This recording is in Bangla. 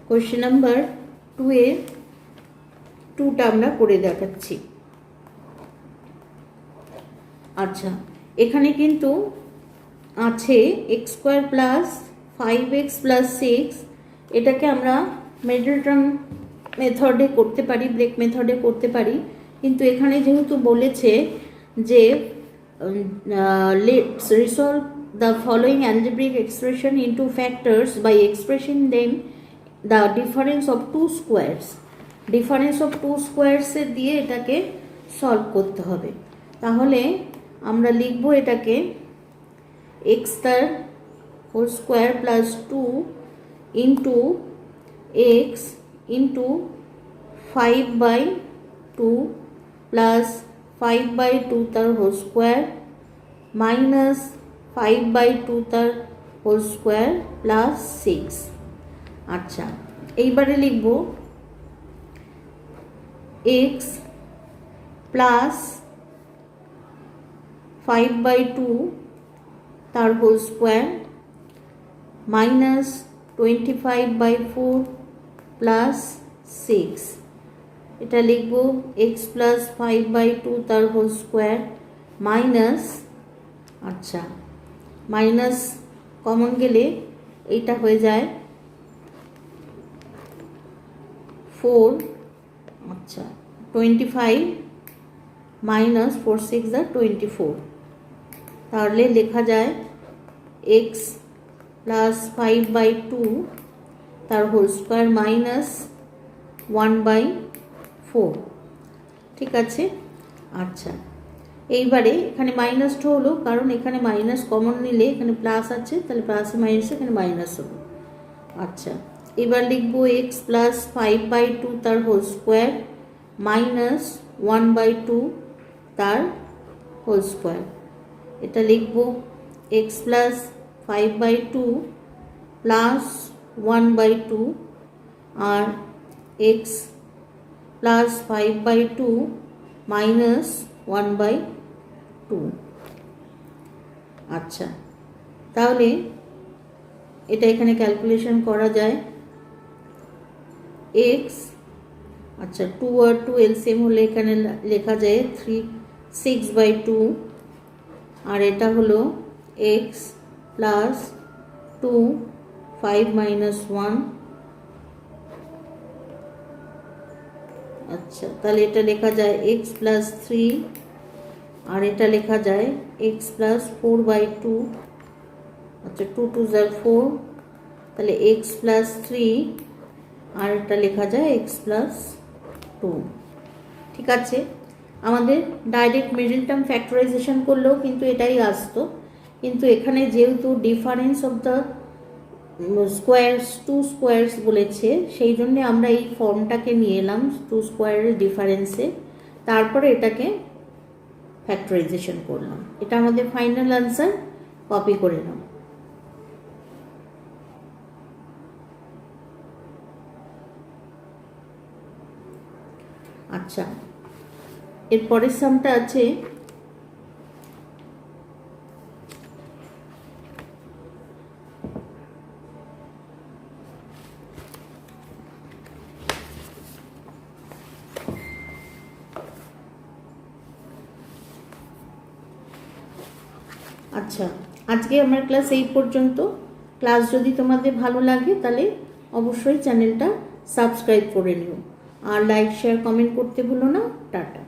কোয়েশ্চেন নাম্বার 2 এ 2টা আমরা করে দেখাচ্ছি। আচ্ছা, এখানে কিন্তু আছে x square plus 5x plus 6, এটাকে আমরা মিডল টার্ম মেথডে করতে পারি, ব্রেক মেথডে করতে পারি, কিন্তু এখানে যেহেতু বলেছে যে let's resolve the following algebraic expression into factors by expressing them the difference of two squares, difference of two স্কোয়ারসের দিয়ে এটাকে সলভ করতে হবে। তাহলে আমরা লিখব এটাকে এক্স তার whole square plus 2 into x into 5/2 plus 5/2 তার হোল স্কোয়ার মাইনাস 5/2 তার হোল স্কোয়ার প্লাস 6। আচ্ছা, এইবারে লিখব এক্স প্লাস 5/2 তার হোল স্কোয়ার মাইনাস 25/4 প্লাস 6, এটা লিখব এক্স প্লাস 5/2 তার হোল স্কোয়ার মাইনাস, আচ্ছা মাইনাস কমন গেলে এইটা হয়ে যায় 4, আচ্ছা 25 মাইনাস 4 6 24, তাহলে লেখা যায় এক্স প্লাস 5/2 তার হোল স্কোয়ার মাইনাস 1/4। ঠিক আছে। আচ্ছা, এইবারে এখানে মাইনাসটা হলো কারণ এখানে মাইনাস কমন নিলে এখানে প্লাস আছে, তাহলে প্লাসে মাইনাসে এখানে মাইনাস হলো। আচ্ছা, এবার লিখবো এক্স প্লাস 5/2 তার হোল স্কোয়ার মাইনাস 1/2 তার হোল স্কোয়ার, এটা লিখবো এক্স প্লাস 5/2 প্লাস 1/2 আর এক্স প্লাস 5/2 মাইনাস 1/2। আচ্ছা, তাহলে এটা এখানে ক্যালকুলেশন করা যায় এক্স, আচ্ছা 2 আর 2 এলসিএম হলে এখানে লেখা যায় 6/2 আর এটা হলো এক্স প্লাস 2 5 মাইনাস 1। আচ্ছা, তাহলে এটা লেখা যায় এক্স প্লাস 3 আর এটা লেখা যায় এক্স প্লাস 4/2, আচ্ছা 2 2 4, তাহলে এক্স প্লাস 3 আর এটা লেখা যায় এক্স প্লাস 2। ঠিক আছে, আমাদের ডাইরেক্ট মিডল টার্ম ফ্যাক্টরাইজেশন করলেও কিন্তু এটাই আসতো, কিন্তু এখানে যেহেতু difference of the squares two squares বলেছে, সেই জন্যে আমরা এই ফর্মটাকে নিয়ে এলাম টু স্কোয়ারের ডিফারেন্সে, তারপরে এটাকে ফ্যাক্টরাইজেশন করলাম। এটা আমাদের ফাইনাল আনসার, কপি করে নাও। আচ্ছা, এর পরের সামটা আছে আচ্ছা, আজকে আমার ক্লাস এই পর্যন্ত। ক্লাস যদি তোমাদের ভালো লাগে তাহলে অবশ্যই চ্যানেলটা সাবস্ক্রাইব করে নিও, আর লাইক শেয়ার কমেন্ট করতে ভুলো না। টাটা।